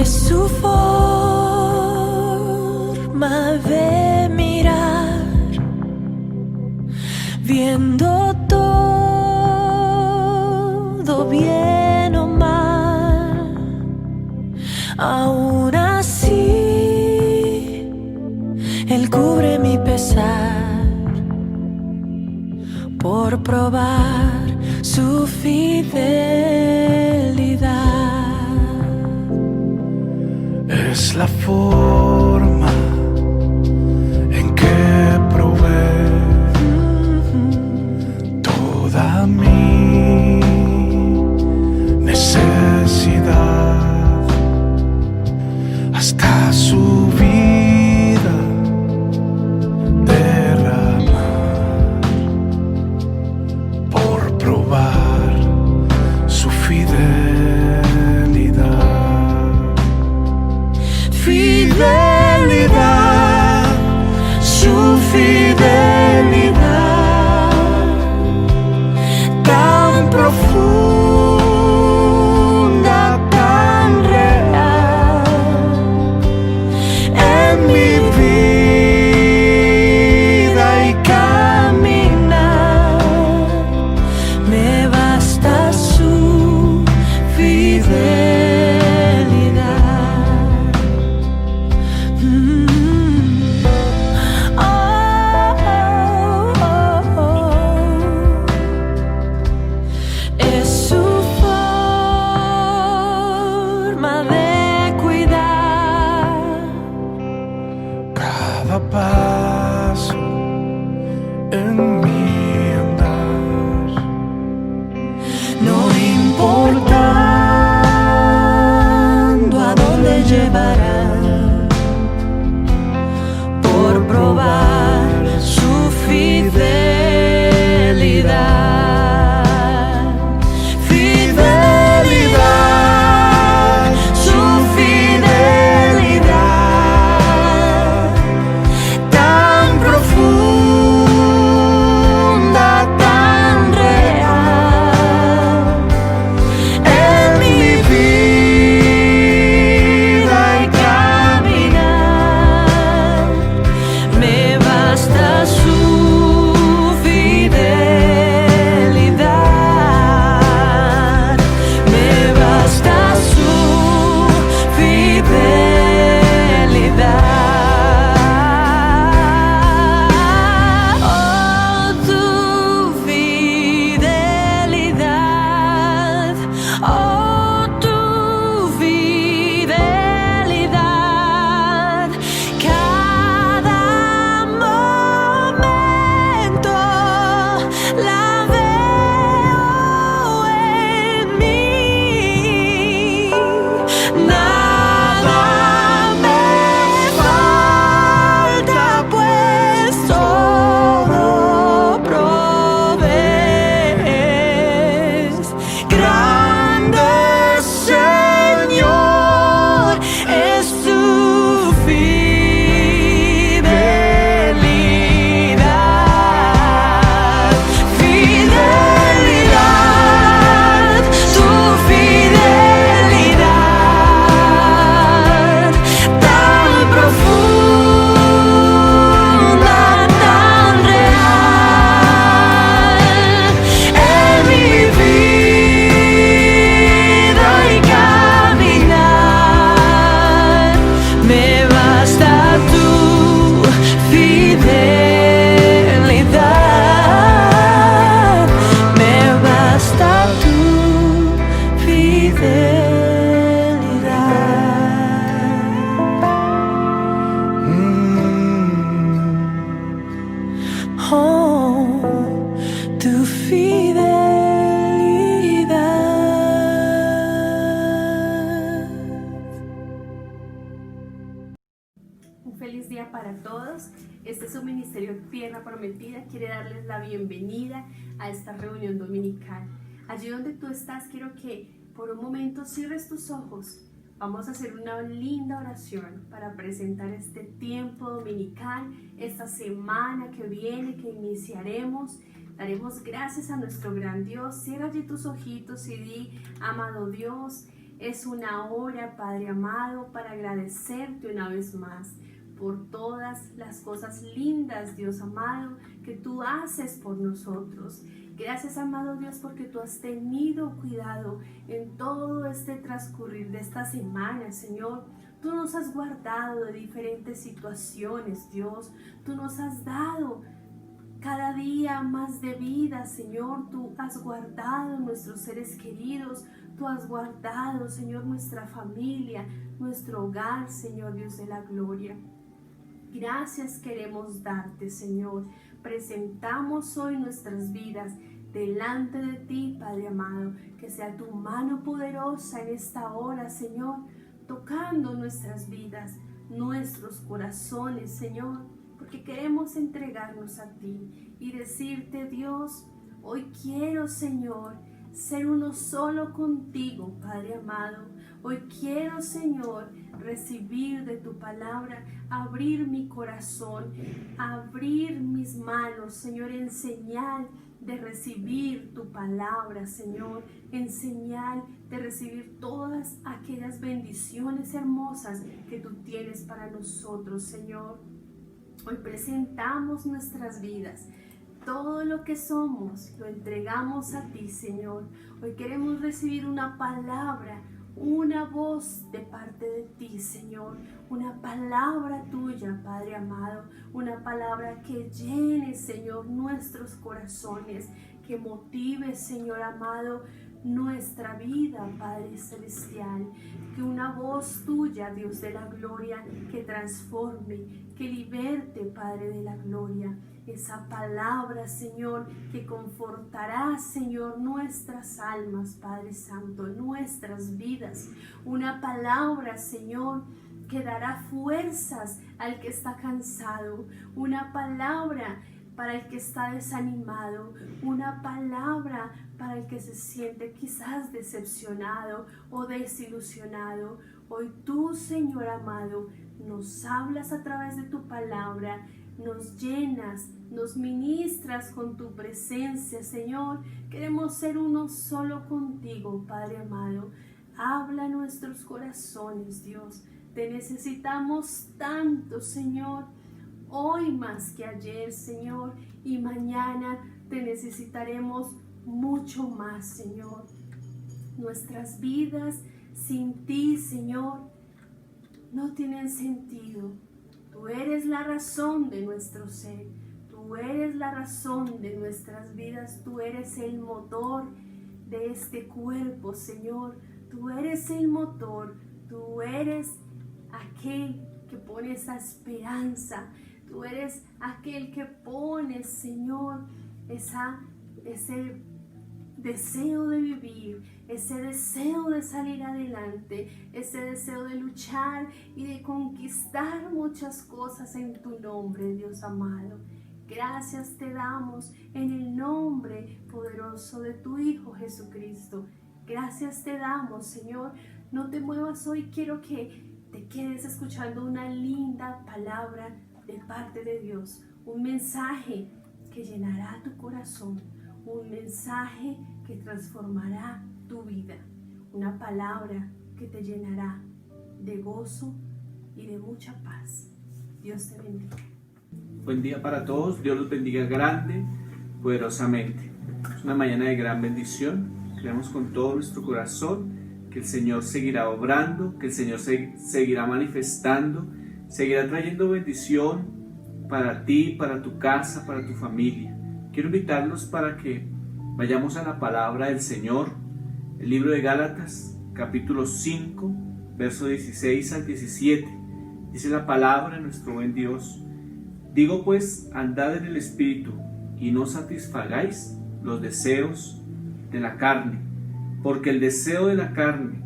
Es su forma de mirar, viendo todo bien o mal. Aún así, Él cubre mi pesar por probar su fidelidad. Es la forma en que provee toda mi necesidad, hasta su vida derramar por probar su fidelidad. Fidelidad, su fidelidad, tan profunda, tan real, en mi vida y caminar, me basta su fidelidad. Es su forma de cuidar Cada paso en mi andar, no importando a dónde llevará, por probar su fidelidad. Fidelidad, su fidelidad, tan profunda, tan real, en mi vida y caminar, me basta su fidelidad, me basta su fidelidad. Oh, tu fidelidad, oh, tu fidelidad, cada momento la veo en mí. Nada me falta, pues todo provees. Grande Señor es tu fidelidad. Fidelidad, tu fidelidad, tan profunda, tan real, en mi vida y caminar, me basta tu fidelidad, me basta tu fidelidad. Oh, tu fidelidad. Un feliz día para todos. Este es su ministerio Tierra Prometida. Quiere darles la bienvenida a esta reunión dominical. Allí donde tú estás, quiero que por un momento cierres tus ojos. Vamos a hacer una linda oración para presentar este tiempo dominical, esta semana que viene, que iniciaremos. Daremos gracias a nuestro gran Dios. Cierra allí tus ojitos y di: amado Dios, Es una hora, Padre amado, para agradecerte una vez más por todas las cosas lindas, Dios amado, que tú haces por nosotros. Gracias, amado Dios, porque tú has tenido cuidado en todo este transcurrir de esta semana, Señor. Tú nos has guardado de diferentes situaciones, Dios. Tú nos has dado cada día más de vida, Señor. Tú has guardado nuestros seres queridos. Tú has guardado, Señor, nuestra familia, nuestro hogar, Señor Dios de la gloria. Gracias queremos darte, Señor. Presentamos hoy nuestras vidas delante de ti, Padre amado. Que sea tu mano poderosa en esta hora, Señor, tocando nuestras vidas, nuestros corazones, Señor, porque queremos entregarnos a ti y decirte, Dios, hoy quiero, Señor, ser uno solo contigo, Padre amado. Hoy quiero, Señor, recibir de tu palabra, abrir mi corazón, abrir mis manos, Señor, en señal de recibir tu palabra, Señor, en señal de recibir todas aquellas bendiciones hermosas que tú tienes para nosotros, Señor. Hoy presentamos nuestras vidas. Todo lo que somos lo entregamos a ti, Señor. Hoy queremos recibir una palabra, una voz de parte de ti, Señor. Una palabra tuya, Padre amado. Una palabra que llene, Señor, nuestros corazones. Que motive, Señor amado, nuestra vida, Padre celestial. Que una voz tuya, Dios de la gloria, que transforme, que liberte, Padre de la gloria. Esa palabra, Señor, que confortará, Señor, nuestras almas, Padre Santo, nuestras vidas. Una palabra, Señor, que dará fuerzas al que está cansado. Una palabra para el que está desanimado. Una palabra para el que se siente quizás decepcionado o desilusionado. Hoy tú, Señor amado, nos hablas a través de tu palabra. Nos llenas, nos ministras con tu presencia, Señor. Queremos ser uno solo contigo, Padre amado. Habla a nuestros corazones, Dios. Te necesitamos tanto, Señor. Hoy más que ayer, Señor. Y mañana te necesitaremos mucho más, Señor. Nuestras vidas sin ti, Señor, no tienen sentido. Tú eres la razón de nuestro ser, tú eres la razón de nuestras vidas, tú eres el motor de este cuerpo, Señor. Tú eres el motor, tú eres aquel que pone esa esperanza, tú eres aquel que pone, Señor, ese deseo de vivir, ese deseo de salir adelante, ese deseo de luchar y de conquistar muchas cosas en tu nombre, Dios amado. Gracias te damos en el nombre poderoso de tu Hijo Jesucristo. Gracias te damos, Señor. No te muevas hoy, quiero que te quedes escuchando una linda palabra de parte de Dios, un mensaje que llenará tu corazón, un mensaje que transformará tu vida, una palabra que te llenará de gozo y de mucha paz. Dios te bendiga. Buen día para todos, Dios los bendiga grande, poderosamente. Es una mañana de gran bendición. Creemos con todo nuestro corazón que el Señor seguirá obrando, que el Señor seguirá manifestando, seguirá trayendo bendición para ti, para tu casa, para tu familia. Quiero invitarlos para que vayamos a la palabra del Señor, el libro de Gálatas, capítulo 5, verso 16 al 17. Dice la palabra de nuestro buen Dios: digo pues, andad en el Espíritu, y no satisfagáis los deseos de la carne, porque el deseo de la carne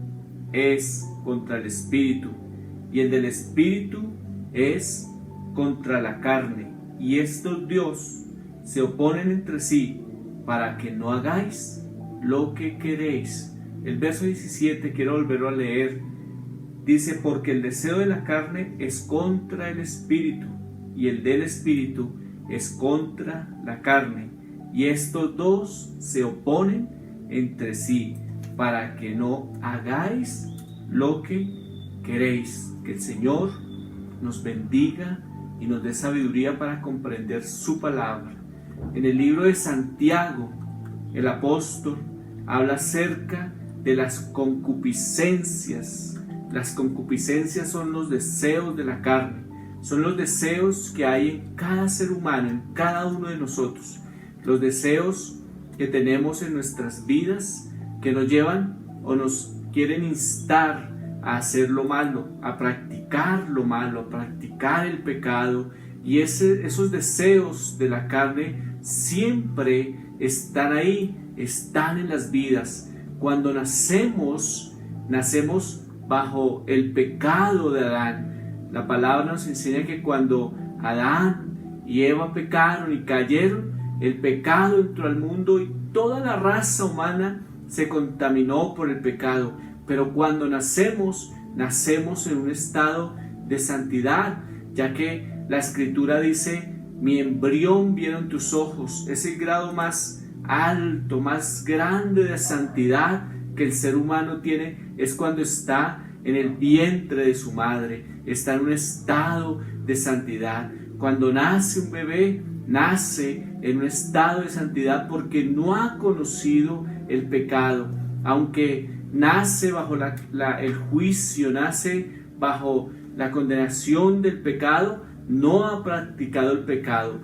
es contra el Espíritu, y el del Espíritu es contra la carne, y estos Dios se oponen entre sí, para que no hagáis lo que queréis. El verso 17 quiero volverlo a leer. Dice: porque el deseo de la carne es contra el Espíritu, y el del Espíritu es contra la carne, y estos dos se oponen entre sí, para que no hagáis lo que queréis. Que el Señor nos bendiga y nos dé sabiduría para comprender su palabra. En el libro de Santiago, el apóstol habla acerca de las concupiscencias. Las concupiscencias son los deseos de la carne, son los deseos que hay en cada ser humano, en cada uno de nosotros. Los deseos que tenemos en nuestras vidas que nos llevan o nos quieren instar a hacer lo malo, a practicar lo malo, a practicar el pecado. Y esos deseos de la carne siempre están ahí, están en las vidas. Cuando nacemos bajo el pecado de Adán. La palabra nos enseña que cuando Adán y Eva pecaron y cayeron, el pecado entró al mundo y toda la raza humana se contaminó por el pecado. Pero cuando nacemos en un estado de santidad, ya que la Escritura dice: mi embrión vieron tus ojos. Es el grado más alto, más grande de santidad que el ser humano tiene, es cuando está en el vientre de su madre, está en un estado de santidad. Cuando nace un bebé, nace en un estado de santidad porque no ha conocido el pecado. Aunque nace bajo el juicio, nace bajo la condenación del pecado, no ha practicado el pecado.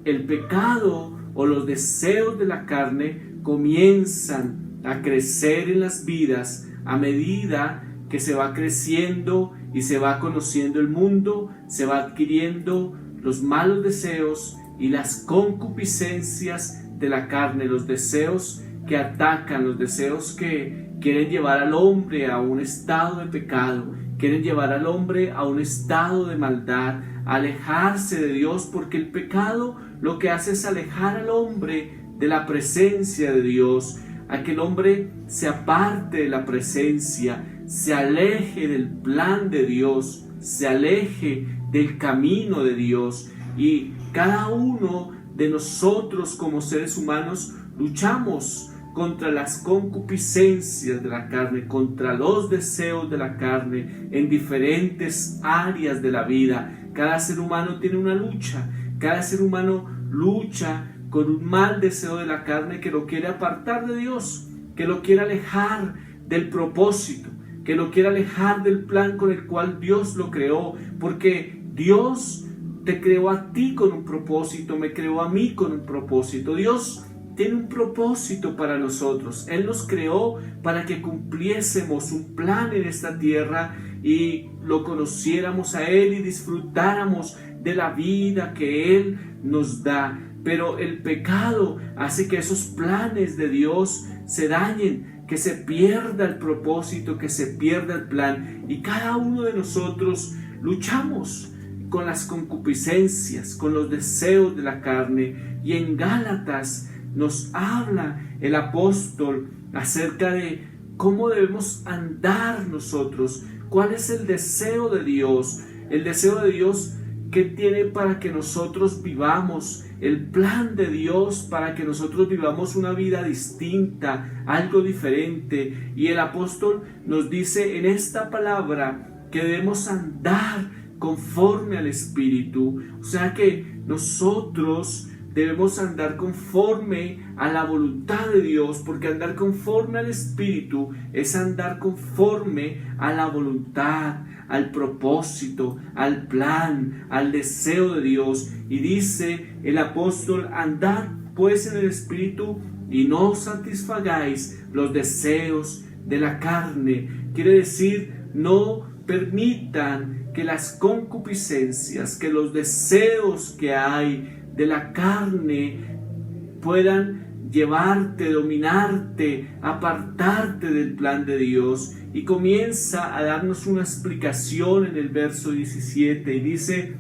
El pecado o los deseos de la carne comienzan a crecer en las vidas a medida que se va creciendo y se va conociendo el mundo, se va adquiriendo los malos deseos y las concupiscencias de la carne, los deseos que atacan, los deseos que quieren llevar al hombre a un estado de pecado, quieren llevar al hombre a un estado de maldad, a alejarse de Dios, porque el pecado lo que hace es alejar al hombre de la presencia de Dios, a que el hombre se aparte de la presencia, se aleje del plan de Dios, se aleje del camino de Dios. Y cada uno de nosotros como seres humanos luchamos contra las concupiscencias de la carne, contra los deseos de la carne en diferentes áreas de la vida. Cada ser humano tiene una lucha, cada ser humano lucha con un mal deseo de la carne que lo quiere apartar de Dios, que lo quiere alejar del propósito, que lo quiere alejar del plan con el cual Dios lo creó, porque Dios te creó a ti con un propósito, me creó a mí con un propósito. Dios tiene un propósito para nosotros. Él nos creó para que cumpliésemos un plan en esta tierra y lo conociéramos a Él y disfrutáramos de la vida que Él nos da. Pero el pecado hace que esos planes de Dios se dañen, que se pierda el propósito, que se pierda el plan. Y cada uno de nosotros luchamos con las concupiscencias, con los deseos de la carne. Y en Gálatas nos habla el apóstol acerca de cómo debemos andar nosotros, cuál es el deseo de Dios que tiene para que nosotros vivamos, el plan de Dios para que nosotros vivamos una vida distinta, algo diferente. Y el apóstol nos dice en esta palabra que debemos andar conforme al Espíritu, o sea que nosotros debemos andar conforme a la voluntad de Dios, porque andar conforme al Espíritu es andar conforme a la voluntad, al propósito, al plan, al deseo de Dios. Y dice el apóstol: andad pues en el Espíritu y no satisfagáis los deseos de la carne. Quiere decir, no permitan que las concupiscencias, que los deseos que hay de la carne puedan llevarte, dominarte, apartarte del plan de Dios. Y comienza a darnos una explicación en el verso 17 y dice: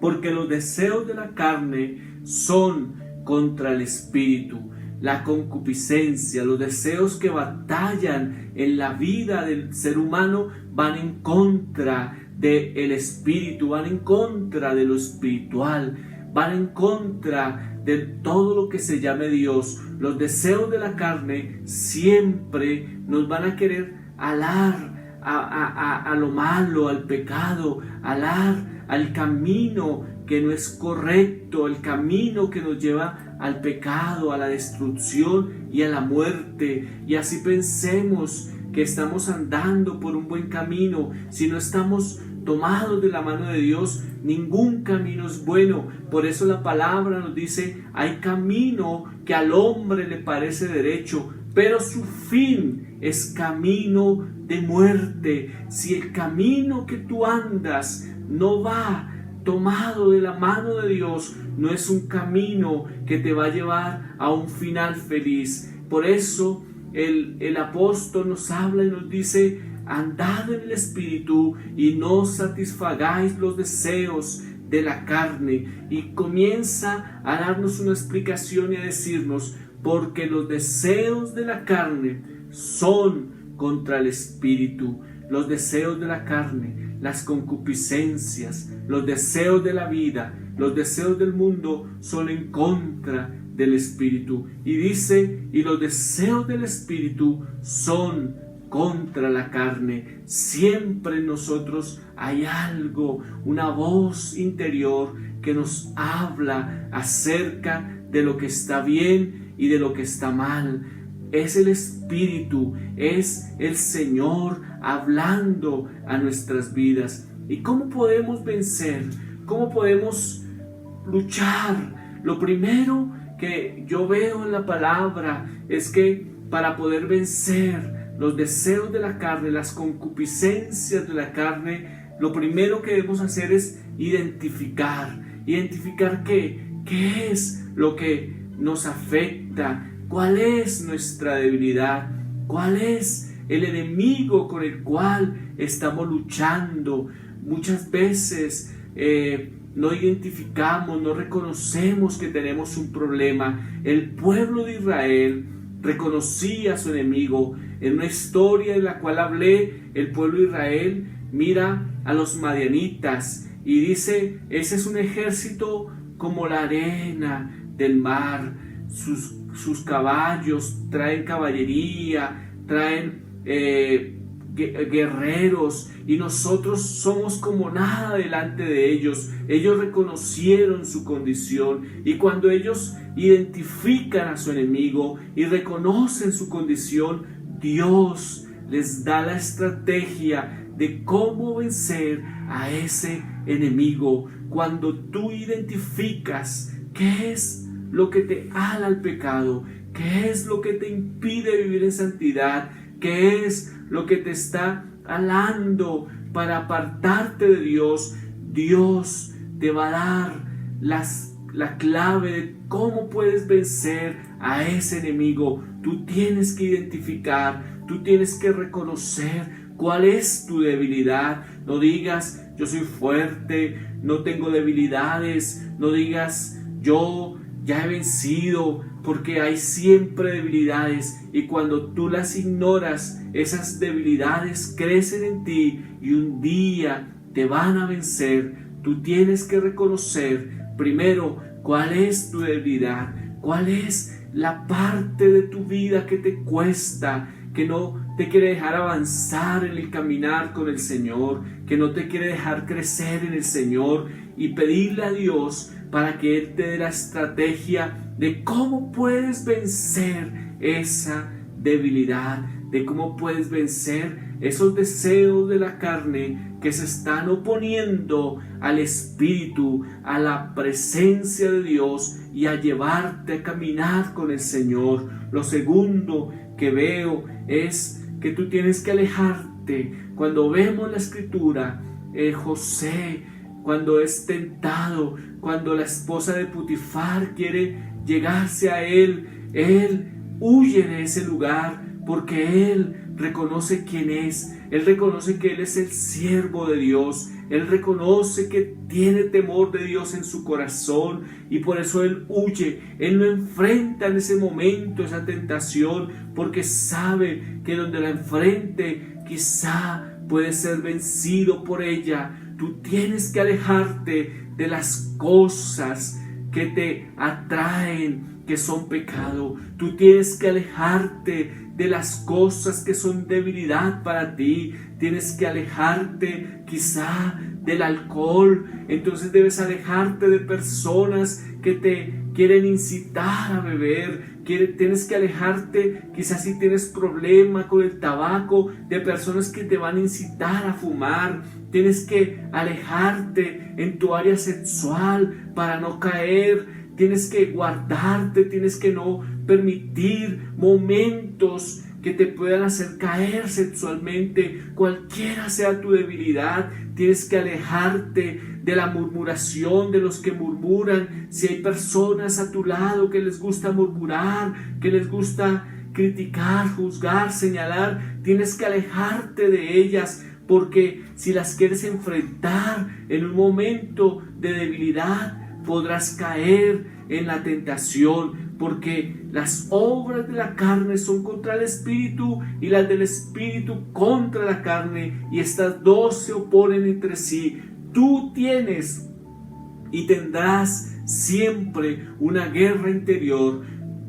porque los deseos de la carne son contra el Espíritu. La concupiscencia, los deseos que batallan en la vida del ser humano van en contra del Espíritu, van en contra de lo espiritual, van en contra de todo lo que se llame Dios. Los deseos de la carne siempre nos van a querer alar a lo malo, al pecado, alar al camino que no es correcto, el camino que nos lleva al pecado, a la destrucción y a la muerte. Y así pensemos que estamos andando por un buen camino. Si no estamos tomados de la mano de Dios, ningún camino es bueno. Por eso la palabra nos dice: hay camino que al hombre le parece derecho, pero su fin es camino de muerte. Si el camino que tú andas no va tomado de la mano de Dios, no es un camino que te va a llevar a un final feliz. Por eso el apóstol nos habla y nos dice: andad en el Espíritu y no satisfagáis los deseos de la carne. Y comienza a darnos una explicación y a decirnos: porque los deseos de la carne son contra el Espíritu. Los deseos de la carne, las concupiscencias, los deseos de la vida, los deseos del mundo son en contra del Espíritu. Y dice: y los deseos del Espíritu son contra la carne. Siempre en nosotros hay algo, una voz interior que nos habla acerca de lo que está bien y de lo que está mal. Es el Espíritu, es el Señor hablando a nuestras vidas. ¿Y cómo podemos vencer? ¿Cómo podemos luchar? Lo primero que yo veo en la palabra es que para poder vencer los deseos de la carne, las concupiscencias de la carne, lo primero que debemos hacer es identificar qué es lo que nos afecta, cuál es nuestra debilidad, cuál es el enemigo con el cual estamos luchando. Muchas veces no identificamos, no reconocemos que tenemos un problema. El pueblo de Israel reconocía a su enemigo. En una historia en la cual hablé, el pueblo de Israel mira a los madianitas y dice: ese es un ejército como la arena del mar. Sus caballos traen caballería, traen guerreros, y nosotros somos como nada delante de ellos. Ellos reconocieron su condición, y cuando ellos identifican a su enemigo y reconocen su condición, Dios les da la estrategia de cómo vencer a ese enemigo. Cuando tú identificas qué es lo que te ala al pecado, qué es lo que te impide vivir en santidad, qué es lo que te está alando para apartarte de Dios, Dios te va a dar la clave de cómo puedes vencer a ese enemigo. Tú tienes que identificar, tú tienes que reconocer cuál es tu debilidad. No digas: yo soy fuerte, no tengo debilidades. No digas: yo ya he vencido, porque hay siempre debilidades, y cuando tú las ignoras, esas debilidades crecen en ti y un día te van a vencer. Tú tienes que reconocer primero cuál es tu debilidad, cuál es la parte de tu vida que te cuesta, que no te quiere dejar avanzar en el caminar con el Señor, que no te quiere dejar crecer en el Señor, y pedirle a Dios para que Él te dé la estrategia de cómo puedes vencer esa debilidad, de cómo puedes vencer esos deseos de la carne que se están oponiendo al Espíritu, a la presencia de Dios y a llevarte a caminar con el Señor. Lo segundo que veo es que tú tienes que alejarte. Cuando vemos la Escritura, José, cuando es tentado, cuando la esposa de Potifar quiere llegarse a él huye de ese lugar, porque él reconoce quién es. Él reconoce que él es el siervo de Dios. Él reconoce que tiene temor de Dios en su corazón, y por eso él huye. Él no enfrenta en ese momento esa tentación, porque sabe que donde la enfrente quizá puede ser vencido por ella. Tú tienes que alejarte de las cosas que te atraen, que son pecado. Tú tienes que alejarte de las cosas que son debilidad para ti. Tienes que alejarte quizá del alcohol. Entonces debes alejarte de personas que te quieren incitar a beber. Tienes que alejarte, quizás si tienes problema con el tabaco, de personas que te van a incitar a fumar. Tienes que alejarte en tu área sexual para no caer. Tienes que guardarte, tienes que no permitir momentos que te puedan hacer caer sexualmente. Cualquiera sea tu debilidad, tienes que alejarte de la murmuración, de los que murmuran. Si hay personas a tu lado que les gusta murmurar, que les gusta criticar, juzgar, señalar, tienes que alejarte de ellas, porque si las quieres enfrentar en un momento de debilidad, podrás caer en la tentación, porque las obras de la carne son contra el espíritu y las del espíritu contra la carne, y estas dos se oponen entre sí. Tú tienes y tendrás siempre una guerra interior.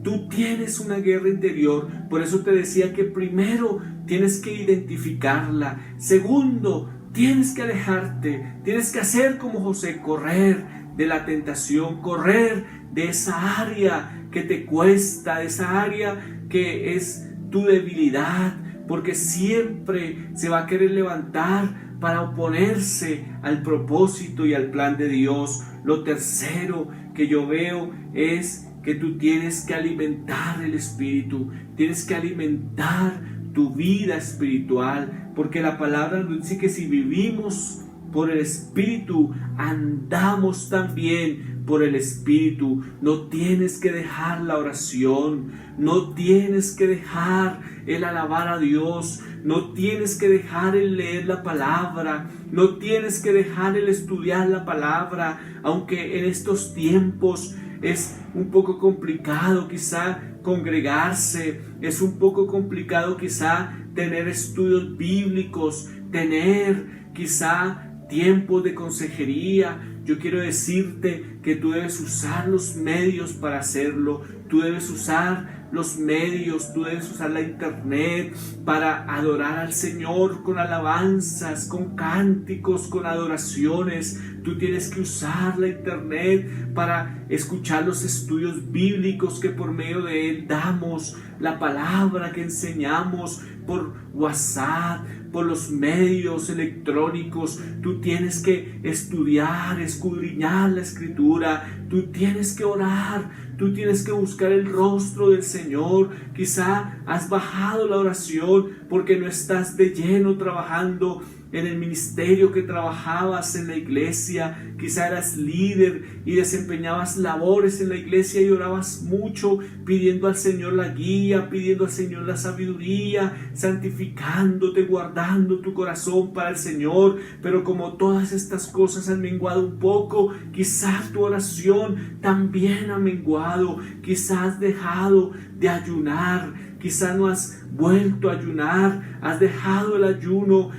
Tú tienes una guerra interior. Por eso te decía que primero tienes que identificarla. Segundo, tienes que alejarte. Tienes que hacer como José, correr de la tentación, correr de esa área que te cuesta, de esa área que es tu debilidad, porque siempre se va a querer levantar para oponerse al propósito y al plan de Dios. Lo tercero que yo veo es que tú tienes que alimentar el espíritu, tienes que alimentar tu vida espiritual, porque la palabra nos dice que si vivimos por el espíritu, andamos también por el espíritu. No tienes que dejar la oración, no tienes que dejar el alabar a Dios, no tienes que dejar el leer la palabra, no tienes que dejar el estudiar la palabra, aunque en estos tiempos es un poco complicado quizá congregarse, es un poco complicado quizá tener estudios bíblicos, tener quizá tiempos de consejería. Yo quiero decirte que tú debes usar los medios para hacerlo. Tú debes usar los medios, tú debes usar la internet para adorar al Señor con alabanzas, con cánticos, con adoraciones. Tú tienes que usar la internet para escuchar los estudios bíblicos que por medio de él damos, la palabra que enseñamos por WhatsApp, por los medios electrónicos. Tú tienes que estudiar, escudriñar la escritura, tú tienes que orar, tú tienes que buscar el rostro del Señor. Quizá has bajado la oración porque no estás de lleno trabajando en el ministerio que trabajabas en la iglesia. Quizá eras líder y desempeñabas labores en la iglesia y orabas mucho pidiendo al Señor la guía, pidiendo al Señor la sabiduría, santificándote, guardando tu corazón para el Señor. Pero como todas estas cosas han menguado un poco, quizás tu oración también ha menguado. Quizás has dejado de ayunar, quizás no has vuelto a ayunar, has dejado el ayuno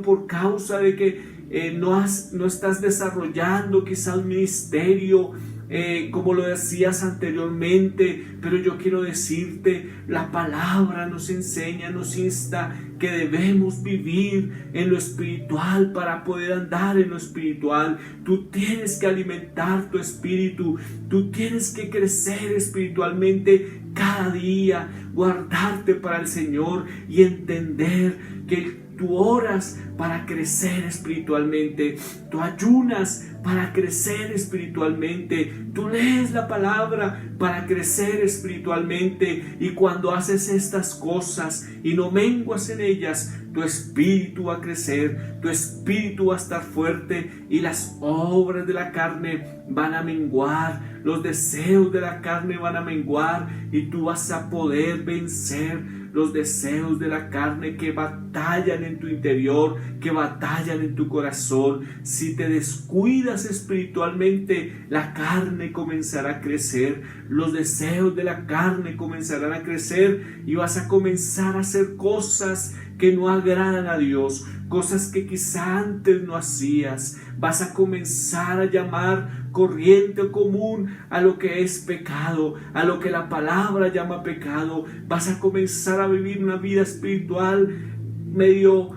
por causa de que no estás desarrollando quizá un ministerio como lo decías anteriormente. Pero yo quiero decirte, la palabra nos enseña, nos insta que debemos vivir en lo espiritual para poder andar en lo espiritual. Tú tienes que alimentar tu espíritu, tú tienes que crecer espiritualmente cada día, guardarte para el Señor y entender que tú oras para crecer espiritualmente, tú ayunas para crecer espiritualmente, tú lees la palabra para crecer espiritualmente. Y cuando haces estas cosas y no menguas en ellas, tu espíritu va a crecer, tu espíritu va a estar fuerte y las obras de la carne van a menguar, los deseos de la carne van a menguar y tú vas a poder vencer los deseos de la carne que batallan en tu interior, que batallan en tu corazón. Si te descuidas espiritualmente, la carne comenzará a crecer, los deseos de la carne comenzarán a crecer y vas a comenzar a hacer cosas que no agradan a Dios, cosas que quizá antes no hacías. Vas a comenzar a llamar corriente o común a lo que es pecado, a lo que la palabra llama pecado. Vas a comenzar a vivir una vida espiritual medio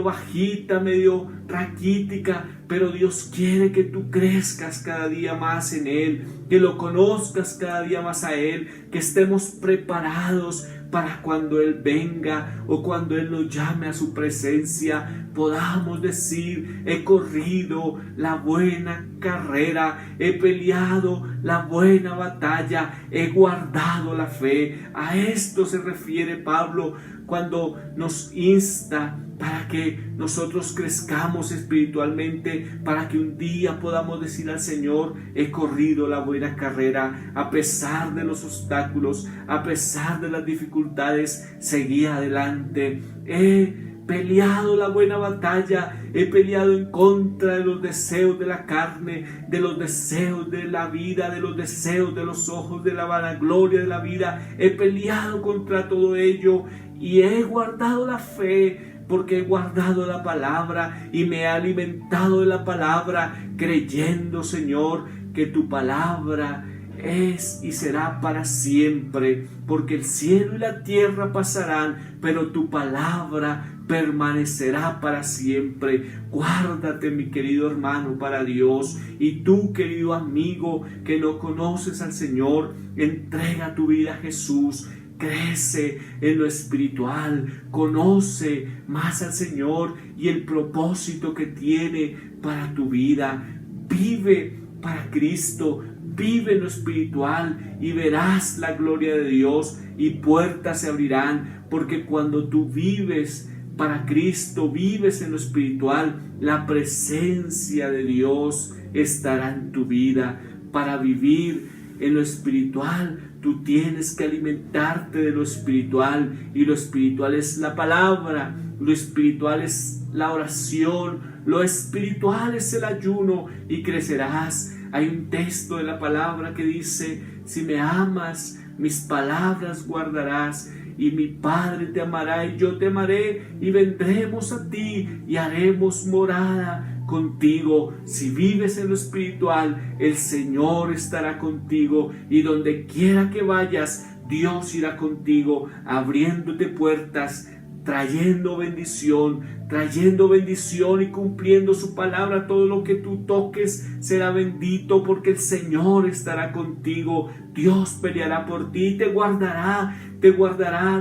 bajita, medio raquítica, pero Dios quiere que tú crezcas cada día más en Él, que lo conozcas cada día más a Él, que estemos preparados para cuando Él venga o cuando Él nos llame a su presencia, podamos decir: he corrido la buena carrera, he peleado la buena batalla, he guardado la fe. A esto se refiere Pablo cuando nos insta para que nosotros crezcamos espiritualmente, para que un día podamos decir al Señor: he corrido la buena carrera, a pesar de los obstáculos, a pesar de las dificultades, seguí adelante, he peleado la buena batalla, he peleado en contra de los deseos de la carne, de los deseos de la vida, de los deseos de los ojos, de la vanagloria de la vida. He peleado contra todo ello y he guardado la fe, porque he guardado la palabra y me he alimentado de la palabra, creyendo, Señor, que tu palabra es y será para siempre, porque el cielo y la tierra pasarán, pero tu palabra permanecerá para siempre. Guárdate, mi querido hermano, para Dios. Y tú, querido amigo, que no conoces al Señor, entrega tu vida a Jesús. Crece en lo espiritual, conoce más al Señor y el propósito que tiene para tu vida. Vive para Cristo, vive en lo espiritual y verás la gloria de Dios y puertas se abrirán, porque cuando tú vives para Cristo, vives en lo espiritual, la presencia de Dios estará en tu vida. Para vivir en lo espiritual, tú tienes que alimentarte de lo espiritual, y lo espiritual es la palabra, lo espiritual es la oración, lo espiritual es el ayuno, y crecerás. Hay un texto de la palabra que dice: si me amas, mis palabras guardarás, y mi Padre te amará, y yo te amaré, y vendremos a ti, y haremos morada contigo. Si vives en lo espiritual, el Señor estará contigo, y donde quiera que vayas, Dios irá contigo, abriéndote puertas, trayendo bendición y cumpliendo su palabra. Todo lo que tú toques será bendito, porque el Señor estará contigo. Dios peleará por ti, te guardará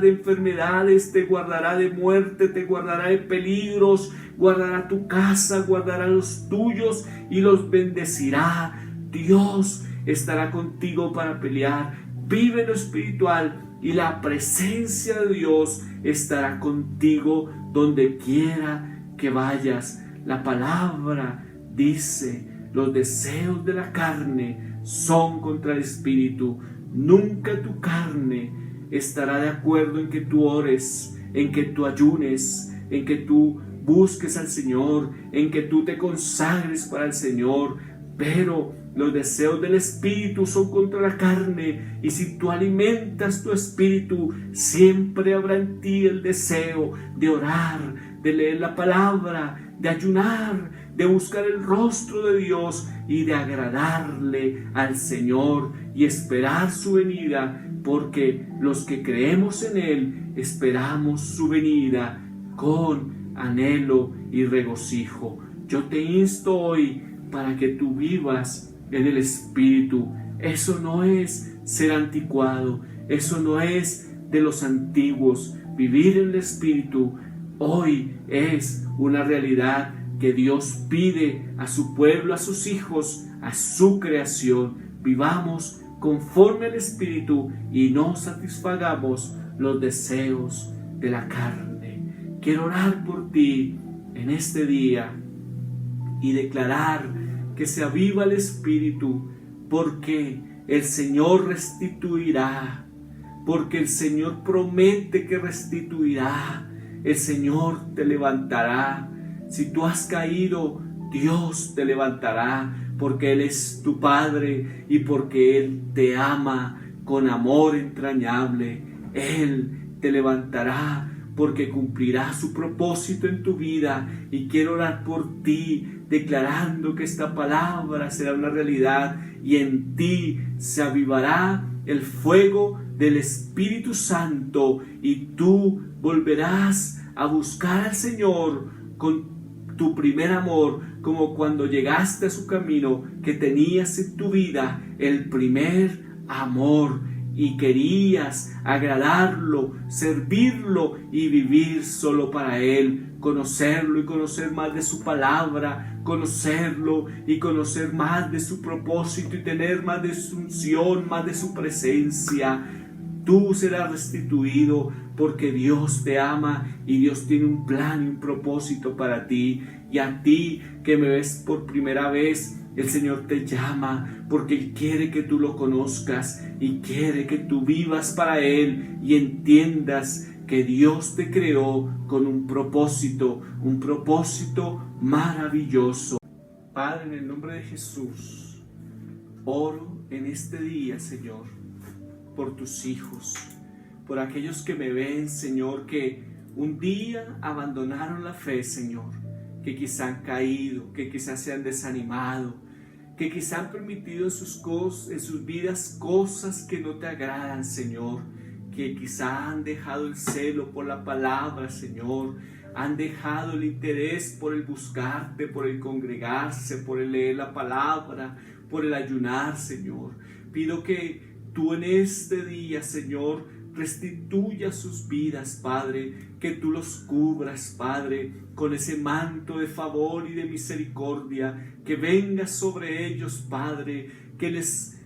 de enfermedades, te guardará de muerte, te guardará de peligros, guardará tu casa, guardará los tuyos y los bendecirá. Dios estará contigo para pelear. Vive en lo espiritual y la presencia de Dios estará contigo donde quiera que vayas. La palabra dice: los deseos de la carne son contra el espíritu. Nunca tu carne estará de acuerdo en que tú ores, en que tú ayunes, en que tú busques al Señor, en que tú te consagres para el Señor. Pero los deseos del espíritu son contra la carne, y si tú alimentas tu espíritu, siempre habrá en ti el deseo de orar, de leer la palabra, de ayunar, de buscar el rostro de Dios y de agradarle al Señor y esperar su venida, porque los que creemos en Él esperamos su venida con anhelo y regocijo. Yo te insto hoy para que tú vivas en el Espíritu. Eso no es ser anticuado, eso no es de los antiguos. Vivir en el Espíritu hoy es una realidad que Dios pide a su pueblo, a sus hijos, a su creación. Vivamos conforme al Espíritu y no satisfagamos los deseos de la carne. Quiero orar por ti en este día y declarar que se aviva el Espíritu, porque el Señor restituirá, porque el Señor promete que restituirá. El Señor te levantará. Si tú has caído, Dios te levantará, porque Él es tu Padre y porque Él te ama con amor entrañable. Él te levantará porque cumplirá su propósito en tu vida. Y quiero orar por ti, declarando que esta palabra será una realidad y en ti se avivará el fuego del Espíritu Santo y tú volverás a buscar al Señor con tu primer amor, como cuando llegaste a su camino, que tenías en tu vida el primer amor y querías agradarlo, servirlo y vivir solo para Él, conocerlo y conocer más de su palabra, conocerlo y conocer más de su propósito y tener más de su unción, más de su presencia. Tú serás restituido porque Dios te ama y Dios tiene un plan y un propósito para ti. Y a ti que me ves por primera vez, el Señor te llama porque Él quiere que tú lo conozcas y quiere que tú vivas para Él y entiendas que Dios te creó con un propósito maravilloso. Padre, en el nombre de Jesús, oro en este día, Señor, por tus hijos, por aquellos que me ven, Señor, que un día abandonaron la fe, Señor, que quizá han caído, que quizás se han desanimado, que quizá han permitido en sus vidas cosas que no te agradan, Señor, que quizá han dejado el celo por la palabra, Señor, han dejado el interés por el buscarte, por el congregarse, por el leer la palabra, por el ayunar, Señor. Pido que tú en este día, Señor, restituya sus vidas, Padre, que tú los cubras, Padre, con ese manto de favor y de misericordia, que venga sobre ellos, Padre, que les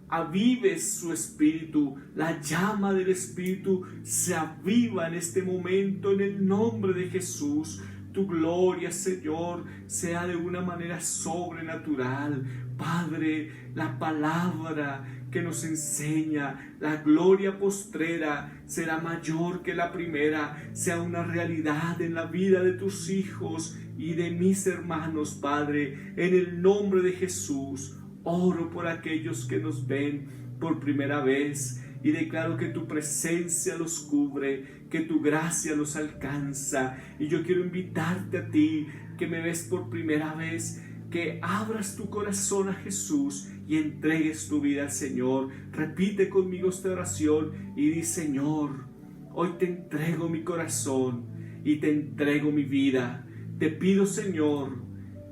avives su espíritu, la llama del Espíritu se aviva en este momento en el nombre de Jesús. Tu gloria, Señor, sea de una manera sobrenatural. Padre, la palabra que nos enseña, la gloria postrera será mayor que la primera, sea una realidad en la vida de tus hijos y de mis hermanos, Padre, en el nombre de Jesús. Oro por aquellos que nos ven por primera vez y declaro que tu presencia los cubre, que tu gracia los alcanza. Y yo quiero invitarte a ti que me ves por primera vez, que abras tu corazón a Jesús y entregues tu vida al Señor. Repite conmigo esta oración y di: Señor, hoy te entrego mi corazón y te entrego mi vida. Te pido, Señor,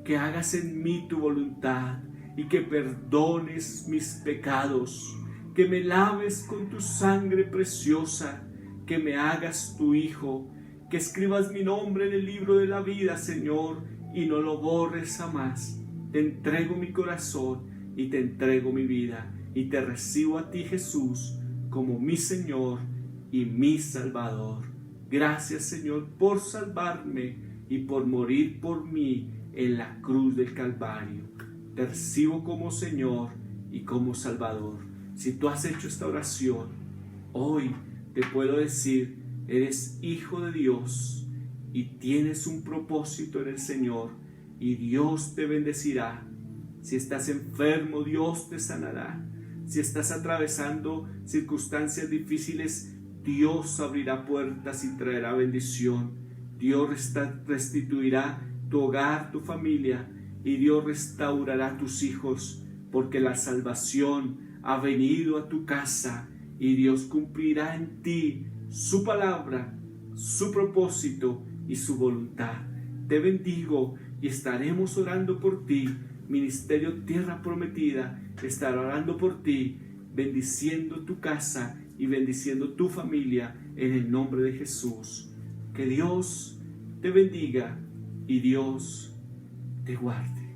que hagas en mí tu voluntad y que perdones mis pecados, que me laves con tu sangre preciosa, que me hagas tu hijo, que escribas mi nombre en el libro de la vida, Señor, y no lo borres jamás. Te entrego mi corazón y te entrego mi vida y te recibo a ti, Jesús, como mi Señor y mi Salvador. Gracias, Señor, por salvarme y por morir por mí en la cruz del Calvario. Te recibo como Señor y como Salvador. Si tú has hecho esta oración, hoy te puedo decir: eres hijo de Dios y tienes un propósito en el Señor y Dios te bendecirá. Si estás enfermo, Dios te sanará. Si estás atravesando circunstancias difíciles, Dios abrirá puertas y traerá bendición. Dios restituirá tu hogar, tu familia, y Dios restaurará tus hijos, porque la salvación ha venido a tu casa y Dios cumplirá en ti su palabra, su propósito y su voluntad. Te bendigo y estaremos orando por ti. Ministerio Tierra Prometida estará orando por ti, bendiciendo tu casa y bendiciendo tu familia en el nombre de Jesús. Que Dios te bendiga y Dios te guarde.